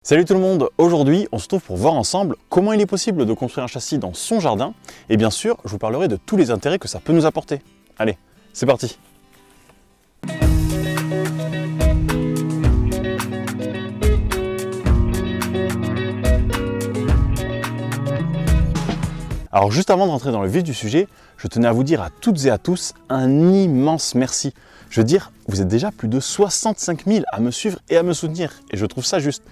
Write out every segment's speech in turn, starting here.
Salut tout le monde, aujourd'hui on se retrouve pour voir ensemble comment il est possible de construire un châssis dans son jardin et bien sûr je vous parlerai de tous les intérêts que ça peut nous apporter. Allez, c'est parti! Alors juste avant de rentrer dans le vif du sujet, je tenais à vous dire à toutes et à tous un immense merci. Je veux dire, vous êtes déjà plus de 65 000 à me suivre et à me soutenir et je trouve ça juste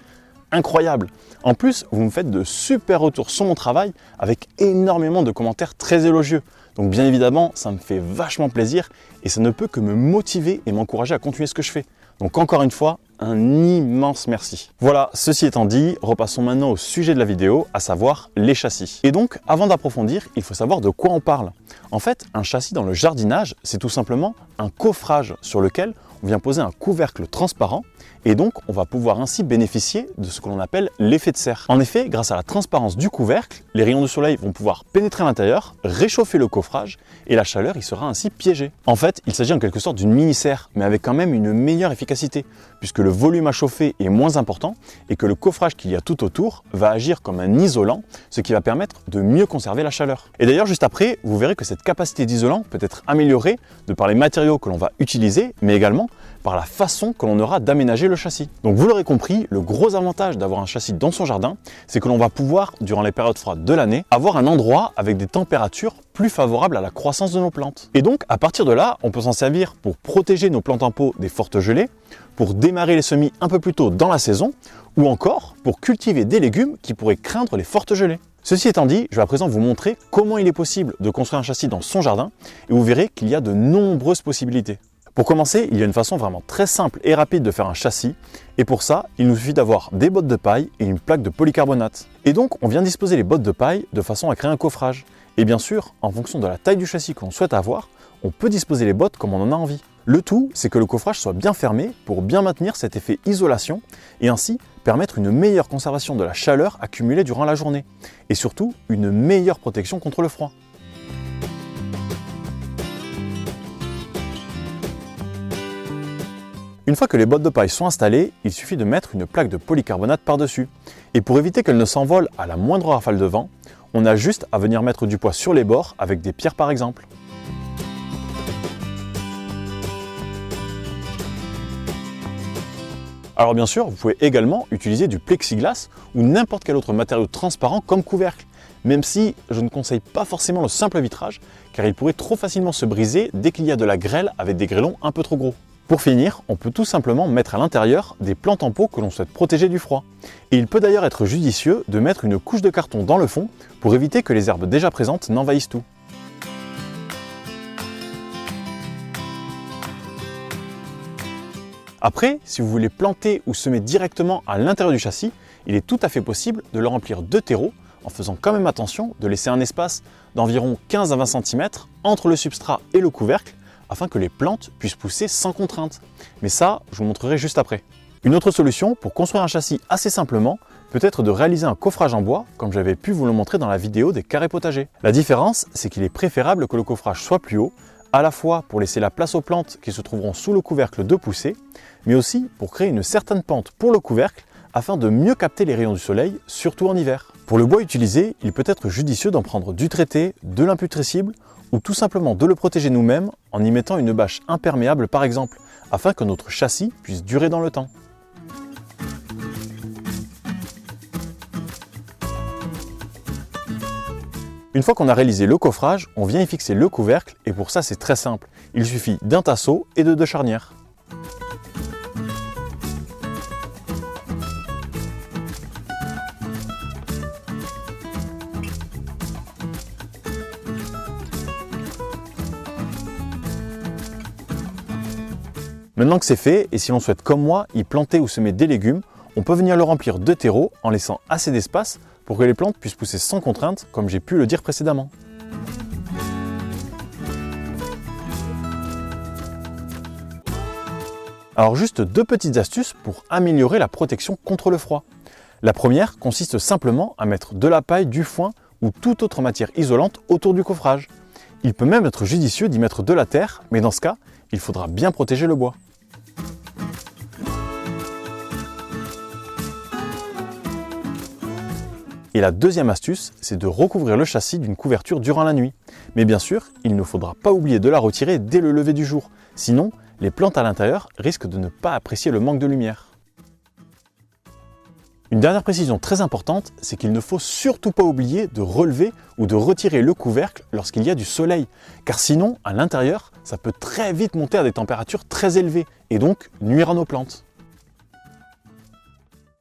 incroyable. En plus, vous me faites de super retours sur mon travail avec énormément de commentaires très élogieux. Donc bien évidemment, ça me fait vachement plaisir et ça ne peut que me motiver et m'encourager à continuer ce que je fais. Donc encore une fois, un immense merci. Voilà, ceci étant dit, repassons maintenant au sujet de la vidéo, à savoir les châssis. Et donc, avant d'approfondir, il faut savoir de quoi on parle. En fait, un châssis dans le jardinage, c'est tout simplement un coffrage sur lequel on vient poser un couvercle transparent et donc on va pouvoir ainsi bénéficier de ce que l'on appelle l'effet de serre. En effet, grâce à la transparence du couvercle, les rayons de soleil vont pouvoir pénétrer à l'intérieur, réchauffer le coffrage et la chaleur y sera ainsi piégée. En fait, il s'agit en quelque sorte d'une mini-serre, mais avec quand même une meilleure efficacité, puisque le volume à chauffer est moins important et que le coffrage qu'il y a tout autour va agir comme un isolant, ce qui va permettre de mieux conserver la chaleur. Et d'ailleurs, juste après, vous verrez que cette capacité d'isolant peut être améliorée de par les matériaux que l'on va utiliser, mais également par la façon que l'on aura d'aménager le châssis. Donc vous l'aurez compris, le gros avantage d'avoir un châssis dans son jardin, c'est que l'on va pouvoir, durant les périodes froides de l'année, avoir un endroit avec des températures plus favorables à la croissance de nos plantes. Et donc, à partir de là, on peut s'en servir pour protéger nos plantes en pot des fortes gelées, pour démarrer les semis un peu plus tôt dans la saison, ou encore pour cultiver des légumes qui pourraient craindre les fortes gelées. Ceci étant dit, je vais à présent vous montrer comment il est possible de construire un châssis dans son jardin, et vous verrez qu'il y a de nombreuses possibilités. Pour commencer, il y a une façon vraiment très simple et rapide de faire un châssis et pour ça, il nous suffit d'avoir des bottes de paille et une plaque de polycarbonate. Et donc, on vient disposer les bottes de paille de façon à créer un coffrage. Et bien sûr, en fonction de la taille du châssis que l'on souhaite avoir, on peut disposer les bottes comme on en a envie. Le tout, c'est que le coffrage soit bien fermé pour bien maintenir cet effet isolation et ainsi permettre une meilleure conservation de la chaleur accumulée durant la journée et surtout une meilleure protection contre le froid. Une fois que les bottes de paille sont installées, il suffit de mettre une plaque de polycarbonate par-dessus. Et pour éviter qu'elles ne s'envolent à la moindre rafale de vent, on a juste à venir mettre du poids sur les bords avec des pierres par exemple. Alors bien sûr, vous pouvez également utiliser du plexiglas ou n'importe quel autre matériau transparent comme couvercle, même si je ne conseille pas forcément le simple vitrage, car il pourrait trop facilement se briser dès qu'il y a de la grêle avec des grêlons un peu trop gros. Pour finir, on peut tout simplement mettre à l'intérieur des plantes en pot que l'on souhaite protéger du froid. Et il peut d'ailleurs être judicieux de mettre une couche de carton dans le fond pour éviter que les herbes déjà présentes n'envahissent tout. Après, si vous voulez planter ou semer directement à l'intérieur du châssis, il est tout à fait possible de le remplir de terreau en faisant quand même attention de laisser un espace d'environ 15 à 20 cm entre le substrat et le couvercle afin que les plantes puissent pousser sans contrainte. Mais ça, je vous montrerai juste après. Une autre solution pour construire un châssis assez simplement peut être de réaliser un coffrage en bois, comme j'avais pu vous le montrer dans la vidéo des carrés potagers. La différence, c'est qu'il est préférable que le coffrage soit plus haut, à la fois pour laisser la place aux plantes qui se trouveront sous le couvercle de pousser, mais aussi pour créer une certaine pente pour le couvercle afin de mieux capter les rayons du soleil, surtout en hiver. Pour le bois utilisé, il peut être judicieux d'en prendre du traité, de l'imputrescible, ou tout simplement de le protéger nous-mêmes en y mettant une bâche imperméable par exemple, afin que notre châssis puisse durer dans le temps. Une fois qu'on a réalisé le coffrage, on vient y fixer le couvercle et pour ça c'est très simple. Il suffit d'un tasseau et de 2 charnières. Maintenant que c'est fait, et si l'on souhaite comme moi y planter ou semer des légumes, on peut venir le remplir de terreau en laissant assez d'espace pour que les plantes puissent pousser sans contrainte, comme j'ai pu le dire précédemment. Alors juste 2 petites astuces pour améliorer la protection contre le froid. La première consiste simplement à mettre de la paille, du foin ou toute autre matière isolante autour du coffrage. Il peut même être judicieux d'y mettre de la terre, mais dans ce cas, il faudra bien protéger le bois. Et la deuxième astuce, c'est de recouvrir le châssis d'une couverture durant la nuit. Mais bien sûr, il ne faudra pas oublier de la retirer dès le lever du jour. Sinon, les plantes à l'intérieur risquent de ne pas apprécier le manque de lumière. Une dernière précision très importante, c'est qu'il ne faut surtout pas oublier de relever ou de retirer le couvercle lorsqu'il y a du soleil, car sinon, à l'intérieur, ça peut très vite monter à des températures très élevées et donc nuire à nos plantes.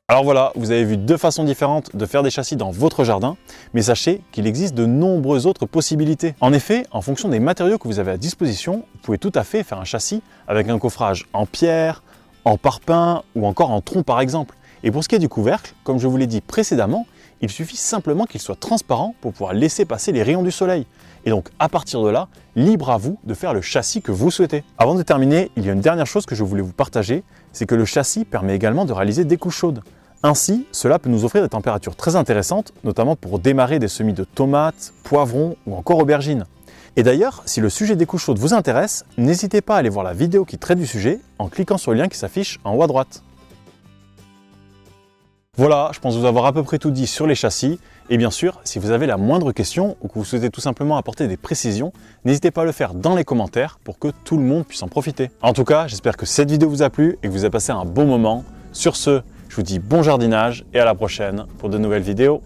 Alors voilà, vous avez vu deux façons différentes de faire des châssis dans votre jardin, mais sachez qu'il existe de nombreuses autres possibilités. En effet, en fonction des matériaux que vous avez à disposition, vous pouvez tout à fait faire un châssis avec un coffrage en pierre, en parpaing ou encore en tronc par exemple. Et pour ce qui est du couvercle, comme je vous l'ai dit précédemment, il suffit simplement qu'il soit transparent pour pouvoir laisser passer les rayons du soleil. Et donc à partir de là, libre à vous de faire le châssis que vous souhaitez. Avant de terminer, il y a une dernière chose que je voulais vous partager, c'est que le châssis permet également de réaliser des couches chaudes. Ainsi, cela peut nous offrir des températures très intéressantes, notamment pour démarrer des semis de tomates, poivrons ou encore aubergines. Et d'ailleurs, si le sujet des couches chaudes vous intéresse, n'hésitez pas à aller voir la vidéo qui traite du sujet en cliquant sur le lien qui s'affiche en haut à droite. Voilà, je pense vous avoir à peu près tout dit sur les châssis. Et bien sûr, si vous avez la moindre question ou que vous souhaitez tout simplement apporter des précisions, n'hésitez pas à le faire dans les commentaires pour que tout le monde puisse en profiter. En tout cas, j'espère que cette vidéo vous a plu et que vous avez passé un bon moment. Sur ce, je vous dis bon jardinage et à la prochaine pour de nouvelles vidéos.